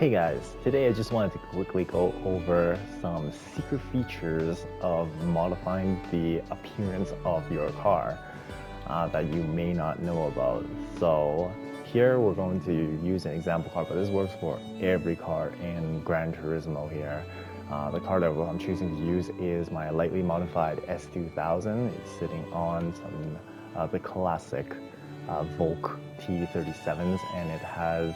Hey guys, today I just wanted to quickly go over some secret features of modifying the appearance of your car that you may not know about. So here we're going to use an example car, but this works for every car in Gran Turismo here. The car that I'm choosing to use is my lightly modified S2000. It's sitting on the classic Volk T37s, and it has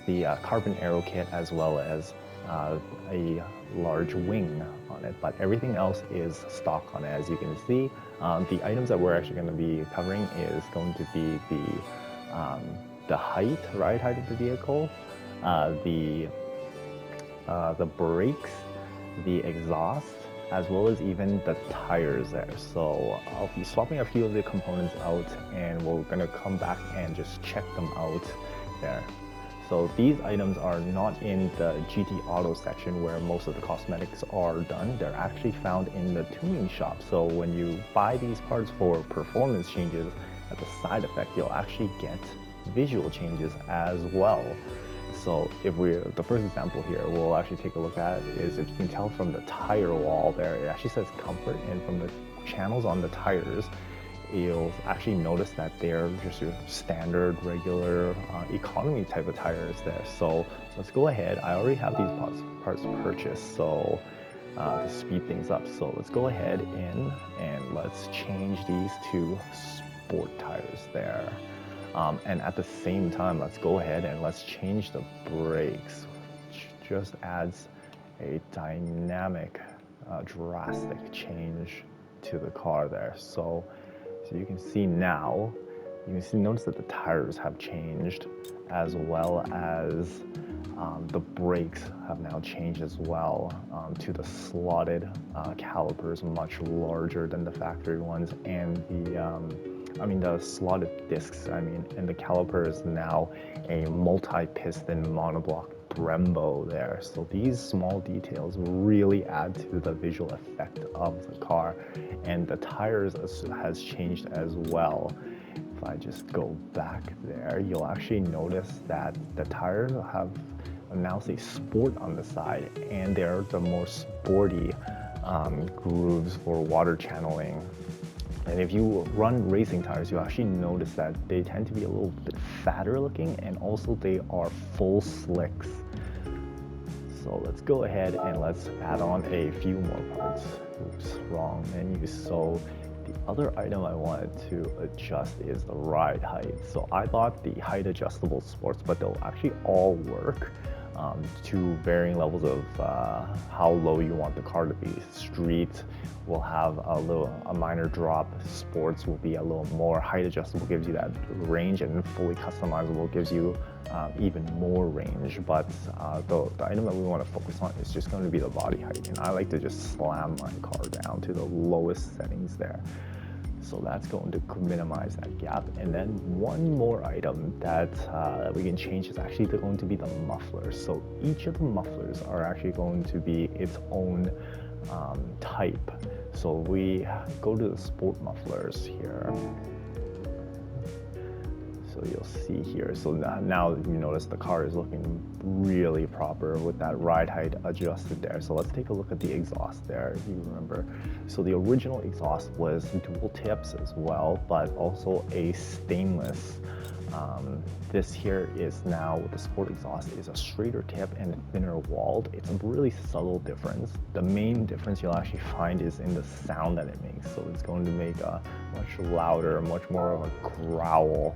the carbon aero kit as well as a large wing on it, but everything else is stock on it. As you can see, the items that we're actually going to be covering is going to be the ride height of the vehicle, the brakes, the exhaust, as well as even the tires there. So I'll be swapping a few of the components out, and we're gonna come back and just check them out there. So these items are not in the GT Auto section where most of the cosmetics are done. They're actually found in the tuning shop. So when you buy these parts for performance changes, as a side effect, you'll actually get visual changes as well. So the first example here we'll actually take a look at is, if you can tell from the tire wall there, it actually says comfort, and from the channels on the tires, you'll actually notice that they're just your standard, regular, economy type of tires there. So let's go ahead. I already have these parts purchased, so to speed things up. So let's go ahead and let's change these to sport tires there. And at the same time, let's go ahead and let's change the brakes, which just adds a dynamic, drastic change to the car there. So you can see now, notice that the tires have changed, as well as the brakes have now changed as well, to the slotted calipers, much larger than the factory ones, and the slotted discs, and the caliper is now a multi-piston monoblock Brembo there. So these small details really add to the visual effect of the car, and the tires has changed as well. If I just go back there, you'll actually notice that the tires have now say sport on the side, and they're the more sporty grooves for water channeling. And if you run racing tires, you actually notice that they tend to be a little bit fatter looking, and also they are full slicks. So let's go ahead and let's add on a few more parts. Oops, wrong menu. So the other item I wanted to adjust is the ride height. So I bought the height adjustable sports, but they'll actually all work to varying levels of how low you want the car to be. Street will have a minor drop. Sports will be a little more. Height adjustable gives you that range, and fully customizable gives you even more range. But the item that we want to focus on is just going to be the body height, and I like to just slam my car down to the lowest settings there. So that's going to minimize that gap. And then one more item that we can change is actually going to be the mufflers. So each of the mufflers are actually going to be its own type. So we go to the sport mufflers here. So you'll see here, so now you notice the car is looking really proper with that ride height adjusted there. So let's take a look at the exhaust there, if you remember. So the original exhaust was dual tips as well, but also a stainless. This here is now, with the sport exhaust, is a straighter tip and thinner walled. It's a really subtle difference. The main difference you'll actually find is in the sound that it makes. So it's going to make a much louder, much more of a growl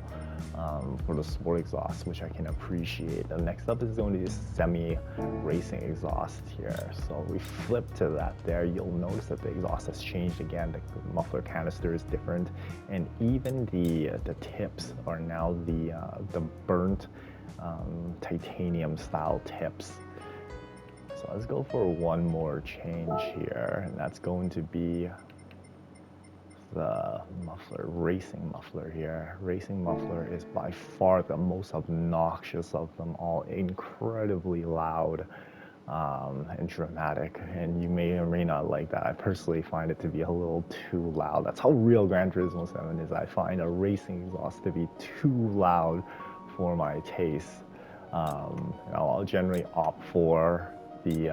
for the sport exhaust, which I can appreciate. The next up is going to be semi-racing exhaust here. So we flip to that there, you'll notice that the exhaust has changed again. The muffler canister is different, and even the tips are now the burnt titanium style tips. So let's go for one more change here, and that's going to be the muffler, racing muffler here. Racing muffler is by far the most obnoxious of them all, incredibly loud and dramatic, and you may or may not like that. I personally find it to be a little too loud. That's how real Gran Turismo 7 is. I find a racing exhaust to be too loud for my taste. I'll generally opt for the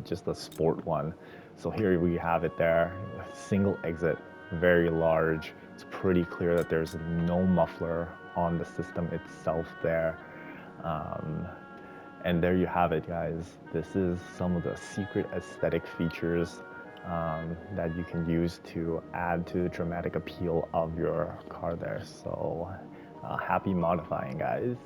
just the sport one. So here we have it there, single exit, very large. It's pretty clear that there's no muffler on the system itself there. And there you have it, guys. This is some of the secret aesthetic features that you can use to add to the dramatic appeal of your car there. So happy modifying, guys.